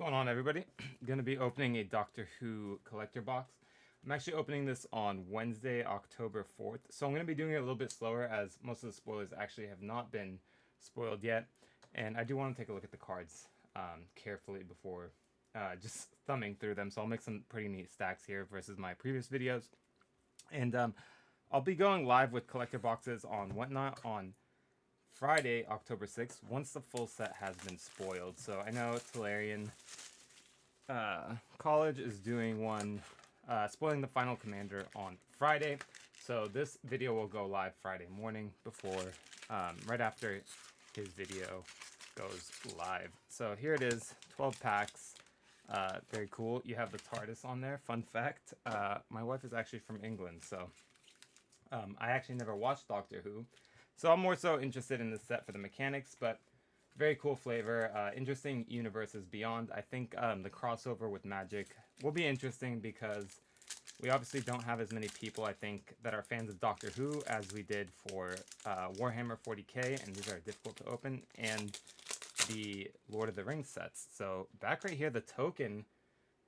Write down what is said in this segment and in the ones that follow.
going on, everybody? Going to be opening a Doctor Who collector box. I'm actually opening this on Wednesday, October 4th, so I'm going to be doing it a little bit slower as most of the spoilers actually have not been spoiled yet. And I do want to take a look at the cards carefully before just thumbing through them, so I'll make some pretty neat stacks here versus my previous videos. And I'll be going live with collector boxes on Whatnot on Friday, October 6th, once the full set has been spoiled. So I know Tolarian College is doing one spoiling the final commander on Friday. So this video will go live Friday morning before, right after his video goes live. So here it is, 12 packs. Very cool. You have the TARDIS on there. Fun fact, my wife is actually from England, so I actually never watched Doctor Who. So I'm more so interested in this set for the mechanics, but very cool flavor. Interesting universes beyond. I think the crossover with Magic will be interesting because we obviously don't have as many people, I think, that are fans of Doctor Who as we did for Warhammer 40k, and these are difficult to open, and the Lord of the Rings sets. So back right here, the token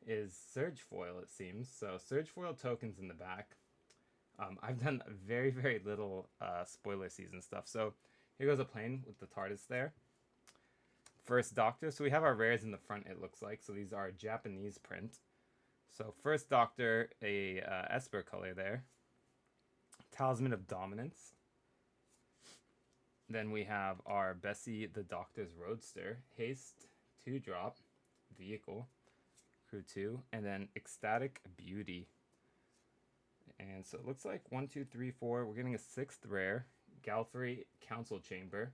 is Surge Foil, it seems. So Surge Foil tokens in the back. I've done very, very little spoiler season stuff. So here goes a plane with the TARDIS there. First Doctor. So we have our rares in the front, it looks like. So these are Japanese print. So first Doctor, a Esper color there. Talisman of Dominance. Then we have our Bessie the Doctor's Roadster. Haste, 2-drop, vehicle, crew 2. And then Ecstatic Beauty. And so it looks like 1, 2, 3, 4. We're getting a 6th rare, Galfrey Council Chamber.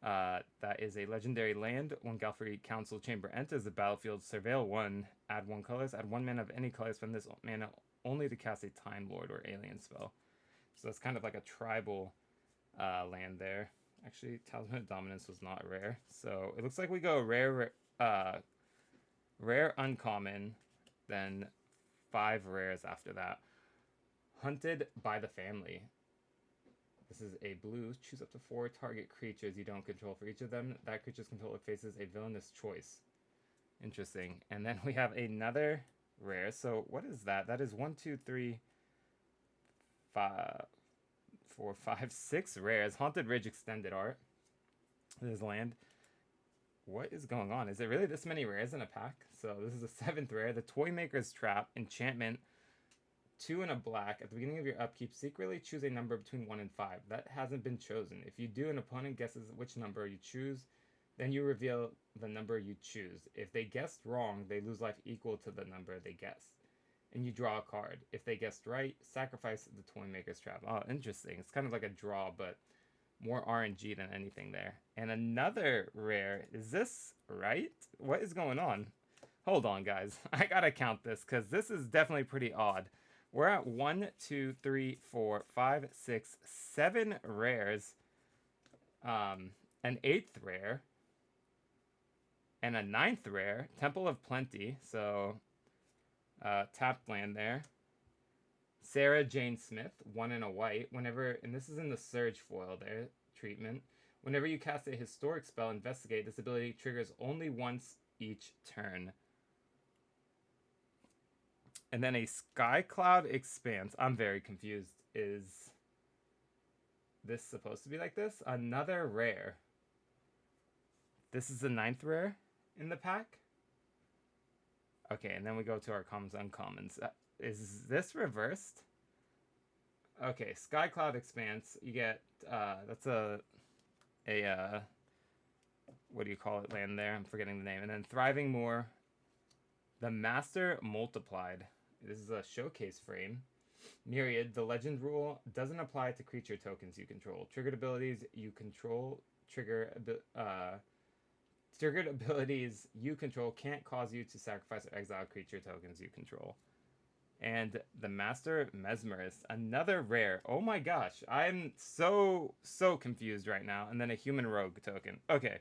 That is a legendary land. When Galfrey Council Chamber enters the battlefield, surveil 1, add 1 colors, add 1 mana of any colors from this mana only to cast a Time Lord or Alien spell. So that's kind of like a tribal land there. Actually, Talisman of Dominance was not rare. So it looks like we go rare, rare uncommon, then 5 rares after that. Hunted by the Family. This is a blue. Choose up to 4 target creatures you don't control. For each of them, that creature's controller faces a villainous choice. Interesting. And then we have another rare. So what is that? That is 1, 2, 3, 5, 4, 5, 6 rares. Haunted Ridge Extended Art. This is land. What is going on? Is it really this many rares in a pack? So this is the 7th rare. The Toymaker's Trap. Enchantment. 2 and a black. At the beginning of your upkeep, secretly choose a number between 1 and 5. That hasn't been chosen. If you do, an opponent guesses which number you choose, then you reveal the number you choose. If they guessed wrong, they lose life equal to the number they guessed. And you draw a card. If they guessed right, sacrifice the Toymaker's Trap. Oh, interesting. It's kind of like a draw, but more RNG than anything there. And another rare. Is this right? What is going on? Hold on, guys. I gotta count this, because this is definitely pretty odd. We're at 1, 2, 3, 4, 5, 6, 7 rares, an 8th rare, and a 9th rare, Temple of Plenty, so tapped land there. Sarah Jane Smith, 1 and a white. Whenever, and this is in the Surge foil there, treatment. Whenever you cast a historic spell, Investigate, this ability triggers only once each turn. And then a Skycloud Expanse. I'm very confused. Is this supposed to be like this? Another rare. This is the 9th rare in the pack? Okay, and then we go to our commons, uncommons. Is this reversed? Okay, Skycloud Expanse. You get, that's a what do you call it, land there? I'm forgetting the name. And then Thriving Moor. The Master Multiplied. This is a showcase frame. Myriad, the legend rule doesn't apply to creature tokens you control. Triggered abilities you control, triggered abilities you control can't cause you to sacrifice or exile creature tokens you control. And the Master Mesmerist, another rare. Oh my gosh, I'm so confused right now. And then a Human Rogue token. Okay.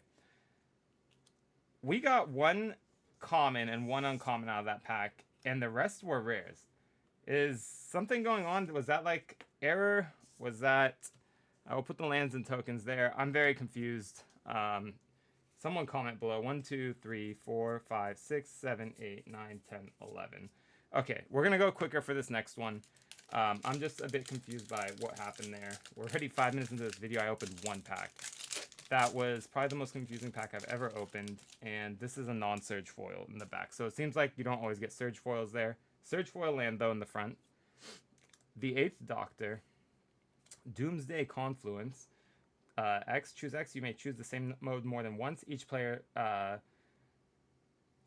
We got 1 common and 1 uncommon out of that pack, and the rest were rares. Is something going on? Was that like error? Was that... I will put the lands and tokens there. I'm very confused. Someone comment below. 1, 2, 3, 4, 5, 6, 7, 8, 9, 10, 11. Okay, we're going to go quicker for this next one. I'm just a bit confused by what happened there. We're already 5 minutes into this video. I opened one pack. That was probably the most confusing pack I've ever opened. And this is a non-surge foil in the back. So it seems like you don't always get surge foils there. Surge foil land, though, in the front. The 8th Doctor. Doomsday Confluence. X, choose X. You may choose the same mode more than once. Each player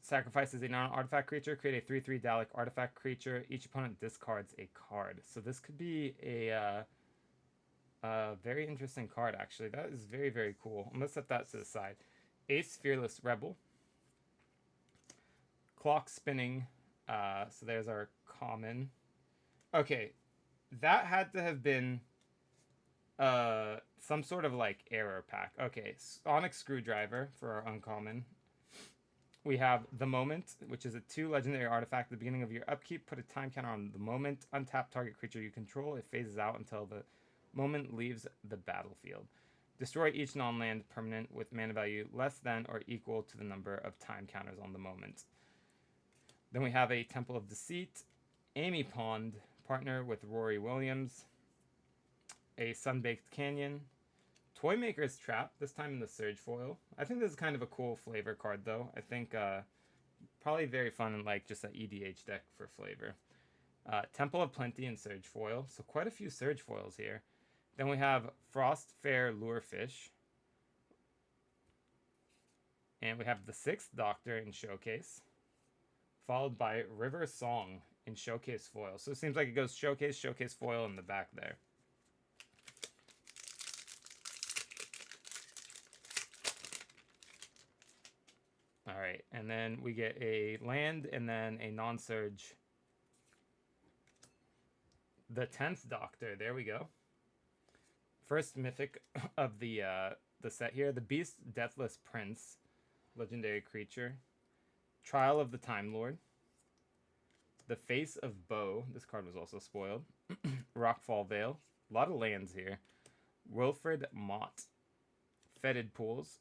sacrifices a non-artifact creature. Create a 3/3 Dalek artifact creature. Each opponent discards a card. So this could be a very interesting card, actually. That is very, very cool. I'm going to set that to the side. Ace Fearless Rebel. Clock Spinning. So there's our common. Okay, that had to have been some sort of like error pack. Okay, Sonic Screwdriver for our uncommon. We have The Moment, which is a 2 legendary artifact. At the beginning of your upkeep, put a time counter on the moment. Untap target creature you control. It phases out until the moment leaves the battlefield. Destroy each non-land permanent with mana value less than or equal to the number of time counters on the moment. Then we have a Temple of Deceit. Amy Pond, partner with Rory Williams. A Sunbaked Canyon. Toymaker's Trap, this time in the Surge foil. I think this is kind of a cool flavor card, though. I think probably very fun in like just an EDH deck for flavor. Temple of Plenty in Surge foil, so quite a few Surge foils here. Then we have Frostfair Lurefish. And we have the 6th Doctor in Showcase. Followed by River Song in Showcase foil. So it seems like it goes Showcase, Showcase foil in the back there. Alright, and then we get a land and then a non-surge. The 10th Doctor, there we go. First mythic of the set here. The Beast Deathless Prince, legendary creature. Trial of the Time Lord. The Face of Bo, this card was also spoiled. Rockfall Vale, a lot of lands here. Wilfred Mott. Fetid Pools.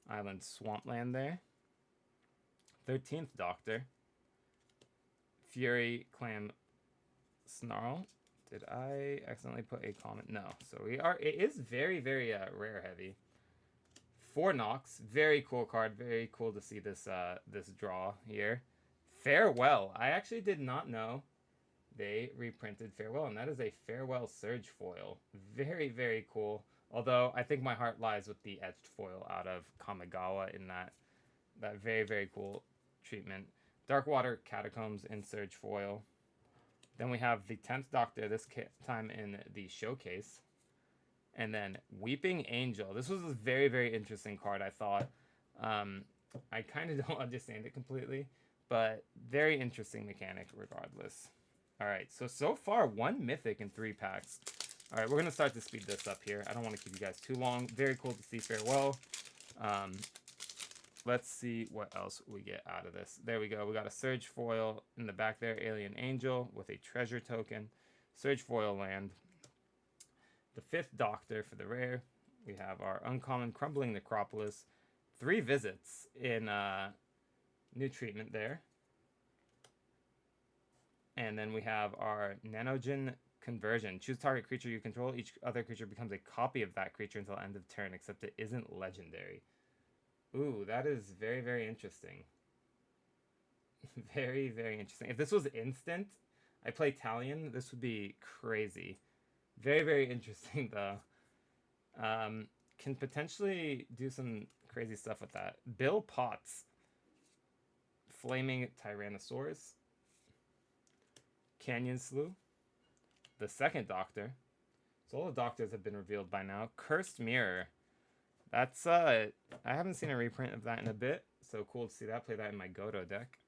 Island Swampland there. 13th Doctor. Fury Clam Snarl. Did I accidentally put a comment? No. So we are. It is very, very rare heavy. 4 Nox. Very cool card. Very cool to see this this draw here. Farewell. I actually did not know they reprinted Farewell, and that is a Farewell Surge foil. Very, very cool. Although I think my heart lies with the etched foil out of Kamigawa in that very, very cool treatment. Darkwater Catacombs in Surge foil. Then we have the 10th Doctor, this time in the Showcase. And then Weeping Angel. This was a very, very interesting card, I thought. I kind of don't understand it completely, but very interesting mechanic regardless. Alright, so far 1 mythic in 3 packs. Alright, we're going to start to speed this up here. I don't want to keep you guys too long. Very cool to see Farewell. Let's see what else we get out of this. There we go. We got a Surge foil in the back there. Alien Angel with a treasure token. Surge foil land. The 5th Doctor for the rare. We have our uncommon Crumbling Necropolis. 3 visits in new treatment there. And then we have our Nanogen Conversion. Choose target creature you control. Each other creature becomes a copy of that creature until end of turn, except it isn't legendary. Ooh, that is very, very interesting. Very, very interesting. If this was instant, I play Talion, this would be crazy. Very, very interesting, though. Can potentially do some crazy stuff with that. Bill Potts. Flaming Tyrannosaurus. Canyon Slough. The 2nd Doctor. So all the Doctors have been revealed by now. Cursed Mirror. That's, I haven't seen a reprint of that in a bit. So cool to see that. Play that in my Godo deck.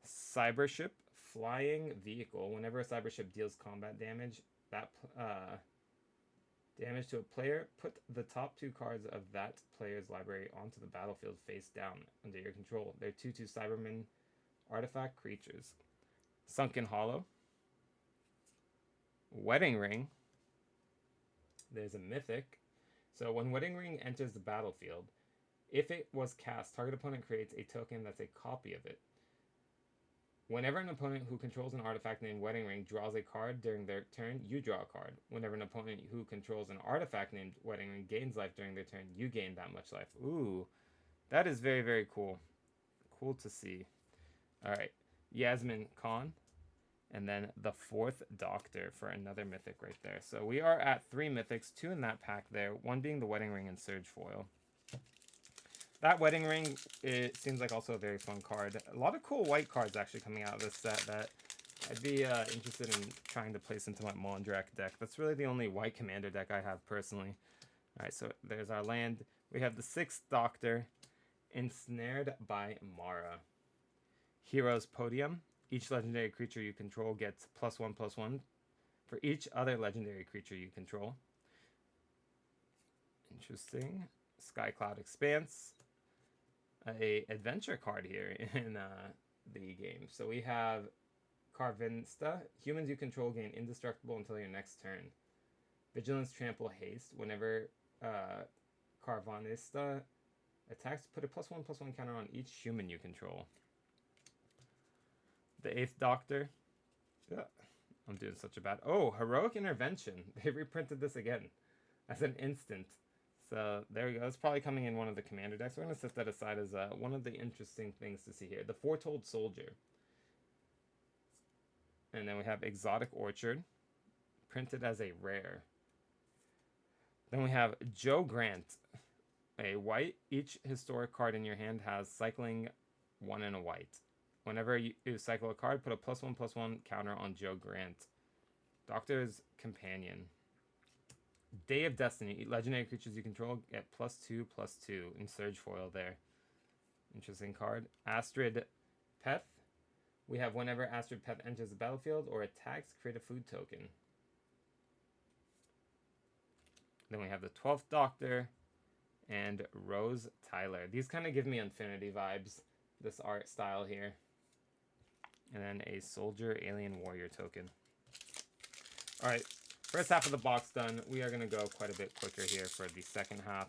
Cybership. Flying Vehicle. Whenever a Cybership deals combat damage, that damage to a player, put the top 2 cards of that player's library onto the battlefield face down under your control. They're 2/2 Cybermen artifact creatures. Sunken Hollow. Wedding Ring. There's a mythic. So when Wedding Ring enters the battlefield, if it was cast, target opponent creates a token that's a copy of it. Whenever an opponent who controls an artifact named Wedding Ring draws a card during their turn, you draw a card. Whenever an opponent who controls an artifact named Wedding Ring gains life during their turn, you gain that much life. Ooh, that is very, very cool. Cool to see. All right, Yasmin Khan. And then the 4th Doctor for another mythic right there. So we are at 3 mythics, 2 in that pack there, 1 being the Wedding Ring and Surge Foil. That Wedding Ring, it seems like also a very fun card. A lot of cool white cards actually coming out of this set that I'd be interested in trying to place into my Mondrak deck. That's really the only white commander deck I have personally. Alright, so there's our land. We have the 6th Doctor, Ensnared by Mara. Hero's Podium. Each legendary creature you control gets +1/+1 for each other legendary creature you control. Interesting. Skycloud Expanse. A adventure card here in the game. So we have Carvinista. Humans you control gain indestructible until your next turn. Vigilance, Trample, Haste. Whenever Carvanista attacks, put a +1/+1 counter on each human you control. The 8th Doctor. Yeah, I'm doing such a bad... Oh, Heroic Intervention. They reprinted this again as an instant. So there we go. It's probably coming in one of the commander decks. We're going to set that aside as one of the interesting things to see here. The Foretold Soldier. And then we have Exotic Orchard. Printed as a rare. Then we have Joe Grant. A white. Each historic card in your hand has cycling 1 and a white. Whenever you cycle a card, put a +1/+1 counter on Joe Grant. Doctor's Companion. Day of Destiny. Legendary creatures you control get +2/+2 in Surge Foil there. Interesting card. Astrid Peth. We have whenever Astrid Peth enters the battlefield or attacks, create a food token. Then we have the 12th Doctor and Rose Tyler. These kind of give me Infinity vibes, this art style here. And then a Soldier Alien Warrior token. Alright, first half of the box done. We are going to go quite a bit quicker here for the second half.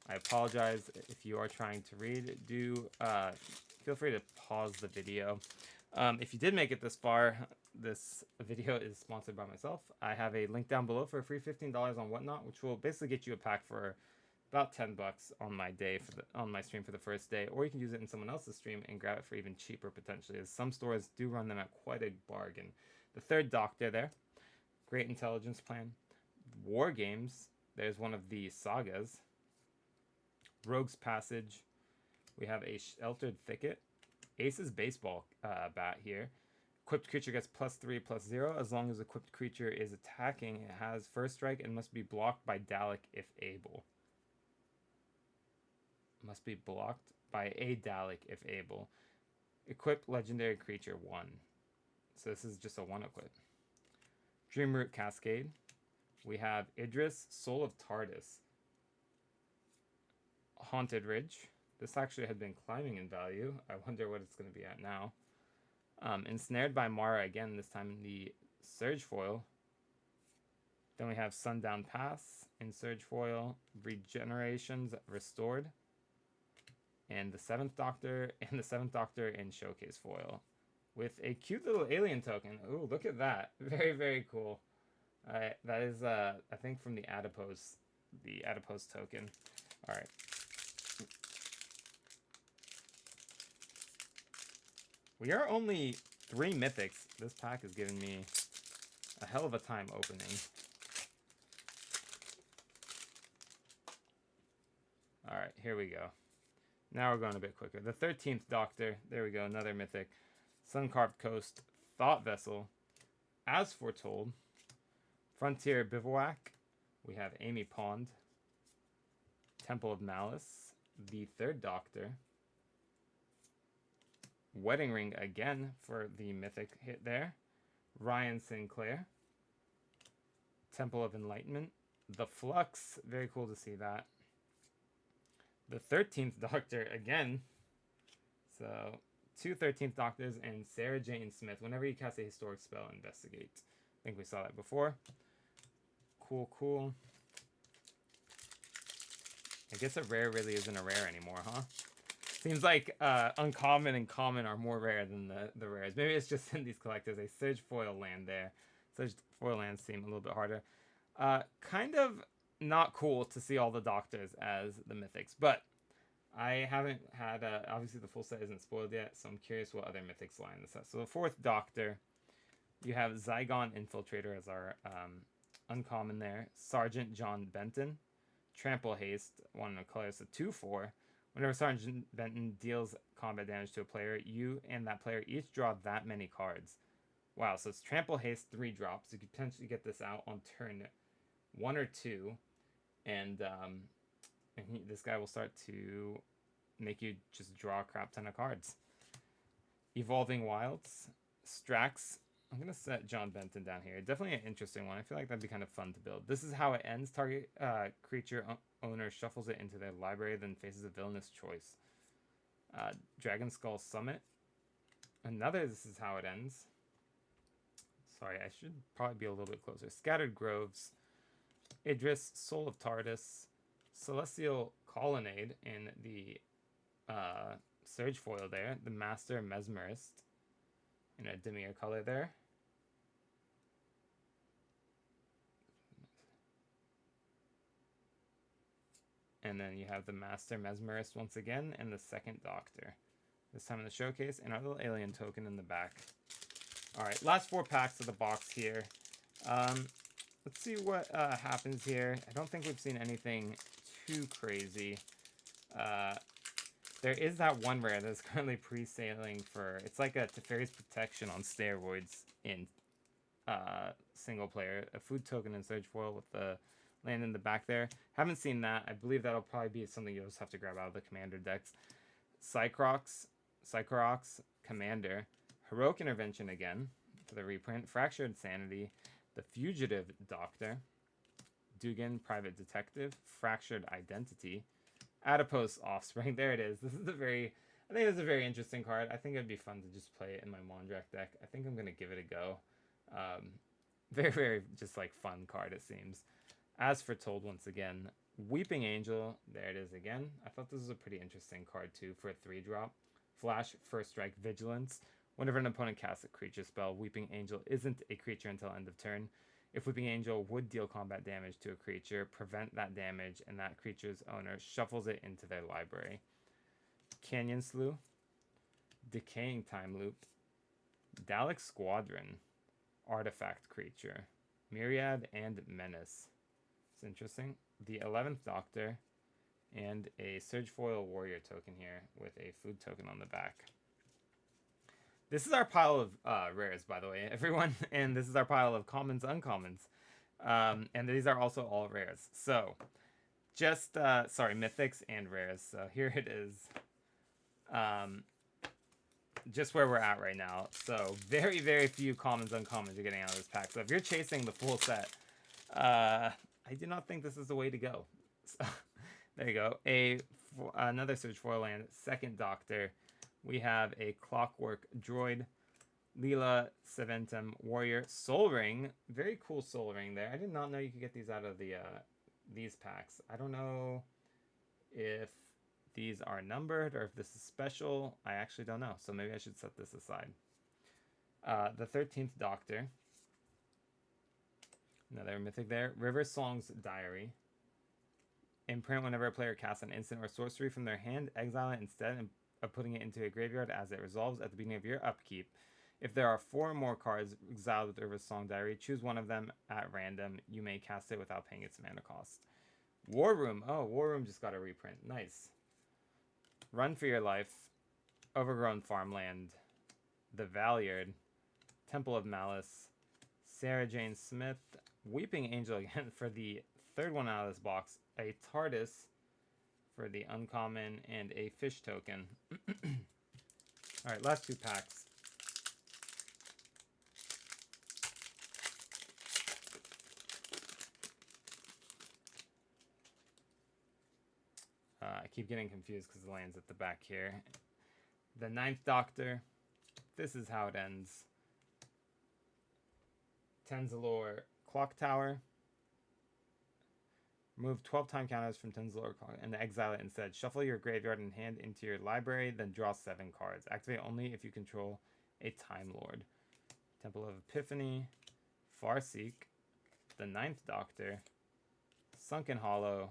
I apologize if you are trying to read. Feel free to pause the video. If you did make it this far, this video is sponsored by myself. I have a link down below for a free $15 on Whatnot, which will basically get you a pack for about $10 on my day on my stream for the first day, or you can use it in someone else's stream and grab it for even cheaper potentially, as some stores do run them at quite a bargain. The 3rd Doctor there, Great Intelligence Plan. War Games, there's one of the sagas. Rogue's Passage. We have a Sheltered Thicket. Ace's Baseball bat here. Equipped creature gets +3/+0 as long as equipped creature is attacking. It has first strike and must be blocked by Dalek if able. Must be blocked by a Dalek if able. Equip legendary creature 1. So this is just a 1 equip. Dreamroot Cascade. We have Idris, Soul of Tardis. Haunted Ridge. This actually had been climbing in value. I wonder what it's going to be at now. Ensnared by Mara again, this time in the Surge Foil. Then we have Sundown Pass in Surge Foil. Regenerations Restored. And the 7th Doctor and the 7th Doctor in Showcase Foil. With a cute little alien token. Ooh, look at that. Very, very cool. That is, I think, from the Adipose token. Alright. We are only 3 mythics. This pack is giving me a hell of a time opening. Alright, here we go. Now we're going a bit quicker. The 13th Doctor. There we go, another mythic. Sun-Carved Coast. Thought Vessel. As Foretold. Frontier Bivouac. We have Amy Pond. Temple of Malice. The 3rd Doctor. Wedding Ring again for the mythic hit there. Ryan Sinclair. Temple of Enlightenment. The Flux. Very cool to see that. The 13th Doctor again. So, 2 13th Doctors and Sarah Jane Smith. Whenever you cast a historic spell, investigate. I think we saw that before. Cool, cool. I guess a rare really isn't a rare anymore, huh? Seems like uncommon and common are more rare than the rares. Maybe it's just in these collectors. A Surge Foil land there. Surge Foil lands seem a little bit harder. Kind of not cool to see all the Doctors as the Mythics, but I haven't had, obviously the full set isn't spoiled yet, so I'm curious what other Mythics lie in the set. So the fourth Doctor, you have Zygon Infiltrator as our uncommon there. Sergeant John Benton. Trample Haste, one in a color, so 2/4. Whenever Sergeant Benton deals combat damage to a player, you and that player each draw that many cards. Wow, so it's Trample Haste, 3 drops. You could potentially get this out on turn 1 or 2. And this guy will start to make you just draw a crap ton of cards. Evolving Wilds, Strax. I'm going to set John Benton down here. Definitely an interesting one. I feel like that'd be kind of fun to build. This is how it ends. Target creature owner shuffles it into their library, then faces a villainous choice. Dragon Skull Summit. Another this is how it ends. Sorry, I should probably be a little bit closer. Scattered Groves. Idris, Soul of Tardis. Celestial Colonnade in the Surge Foil there. The Master Mesmerist in a Dimir color there. And then you have the Master Mesmerist once again, and the second Doctor. This time in the showcase, and our little alien token in the back. Alright, last 4 packs of the box here. Let's see what happens here. I don't think we've seen anything too crazy. There is that one rare that's currently pre-sailing for... It's like a Teferi's Protection on steroids in single player. A food token in Surge Foil with the land in the back there. Haven't seen that. I believe that'll probably be something you'll just have to grab out of the commander decks. Psychrox, Commander. Heroic Intervention again for the reprint. Fractured Sanity. The Fugitive Doctor. Dugan, Private Detective. Fractured Identity. Adipose Offspring. There it is. I think this is a very interesting card. I think it'd be fun to just play it in my Mondrak deck. I think I'm going to give it a go. Very, very just like fun card, it seems. As Foretold, once again, Weeping Angel, there it is again. I thought this was a pretty interesting card too for a 3-drop. Flash, First Strike, Vigilance. Whenever an opponent casts a creature spell, Weeping Angel isn't a creature until end of turn. If Weeping Angel would deal combat damage to a creature, prevent that damage, and that creature's owner shuffles it into their library. Canyon Slough, Decaying Time Loop, Dalek Squadron, Artifact Creature, Myriad, and Menace. It's interesting. The 11th Doctor, and a Surge Foil Warrior token here with a food token on the back. This is our pile of rares, by the way, everyone, and this is our pile of commons, uncommons. And these are also all rares. So, just, mythics and rares. So here it is. Just where we're at right now. So, very, very few commons, uncommons you're getting out of this pack. So if you're chasing the full set, I do not think this is the way to go. So, there you go. Another Surge Foil land, second Doctor. We have a Clockwork Droid, Leela Saventum Warrior, Soul Ring. Very cool Soul Ring there. I did not know you could get these out of the these packs. I don't know if these are numbered or if this is special. I actually don't know. So maybe I should set this aside. The 13th Doctor. Another mythic there. River Song's Diary. Imprint whenever a player casts an instant or sorcery from their hand, exile it instead of putting it into a graveyard as it resolves at the beginning of your upkeep. If there are 4 or more cards exiled with River Song Diary, choose one of them at random. You may cast it without paying its mana cost. War Room. Oh, War Room just got a reprint. Nice. Run for Your Life. Overgrown Farmland. The Valyard. Temple of Malice. Sarah Jane Smith. Weeping Angel again for the third one out of this box. A TARDIS for the uncommon, and a fish token. Alright, last 2 packs. I keep getting confused because the land's at the back here. The 9th Doctor. This is how it ends. Tenzalor Clock Tower. Remove 12 time counters from Tinslor and exile it instead. Shuffle your graveyard and hand into your library, then draw 7 cards. Activate only if you control a Time Lord. Temple of Epiphany, Farseek, the Ninth Doctor, Sunken Hollow,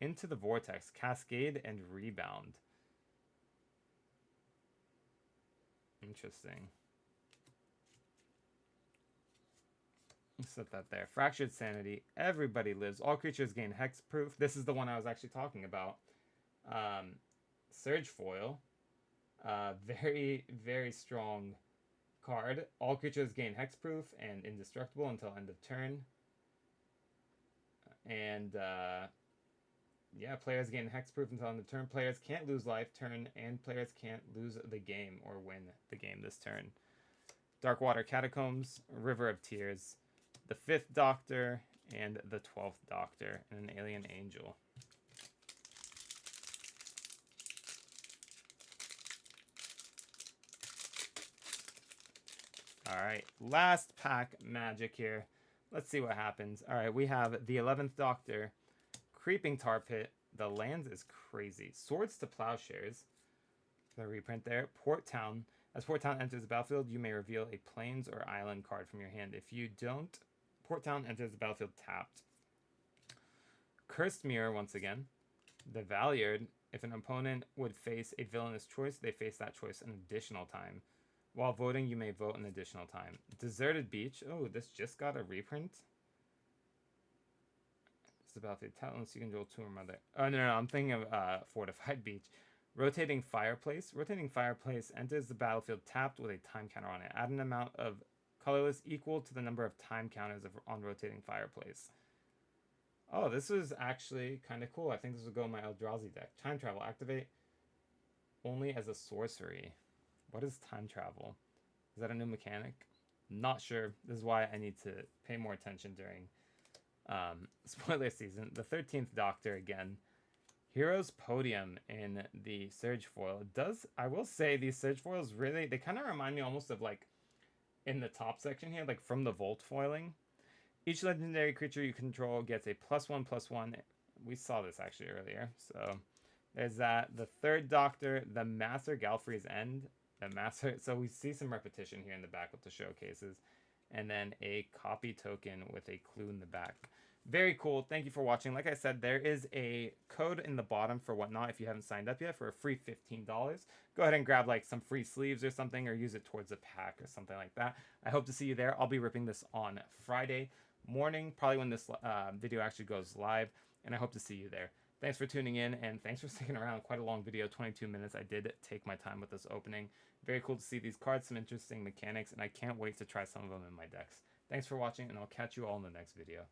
Into the Vortex, Cascade, and Rebound. Interesting. Set that there. Fractured Sanity. Everybody lives. All creatures gain hexproof. This is the one I was actually talking about. Surge Foil. Very, very strong card. All creatures gain hexproof and indestructible until end of turn. And yeah, players gain hexproof until end of turn. Players can't lose life turn, and players can't lose the game or win the game this turn. Darkwater Catacombs, River of Tears, the 5th Doctor, and the 12th Doctor, and an Alien Angel. Alright, last pack Magic here. Let's see what happens. Alright, we have the 11th Doctor, Creeping Tar Pit. The lands is crazy. Swords to Plowshares. The reprint there. Port Town. As Port Town enters the battlefield, you may reveal a Plains or Island card from your hand. If you don't, Port Town enters the battlefield tapped. Cursed Mirror once again. The Valiard. If an opponent would face a villainous choice, they face that choice an additional time. While voting, you may vote an additional time. Deserted Beach. Oh, this just got a reprint. It's about the talents you can roll 2 or more. Oh, no, I'm thinking of Fortified Beach. Rotating Fireplace. Rotating Fireplace enters the battlefield tapped with a time counter on it. Add an amount of colorless equal to the number of time counters on Rotating Fireplace. Oh, this is actually kind of cool. I think this will go in my Eldrazi deck. Time Travel. Activate only as a sorcery. What is Time Travel? Is that a new mechanic? Not sure. This is why I need to pay more attention during spoiler season. The 13th Doctor again. Heroes Podium in the Surge Foil. It does, I will say, these Surge Foils really, they kind of remind me almost of like in the top section here, like from the Volt foiling. Each legendary creature you control gets a +1/+1. We saw this actually earlier. So there's that. The 3rd Doctor, the Master Galfrey's End. The Master, so we see some repetition here in the back with the showcases. And then a copy token with a clue in the back. Very cool. Thank you for watching. Like I said, there is a code in the bottom for Whatnot if you haven't signed up yet for a free $15. Go ahead and grab like some free sleeves or something, or use it towards a pack or something like that. I hope to see you there. I'll be ripping this on Friday morning, probably when this video actually goes live, and I hope to see you there. Thanks for tuning in, and thanks for sticking around. Quite a long video, 22 minutes. I did take my time with this opening. Very cool to see these cards, some interesting mechanics, and I can't wait to try some of them in my decks. Thanks for watching, and I'll catch you all in the next video.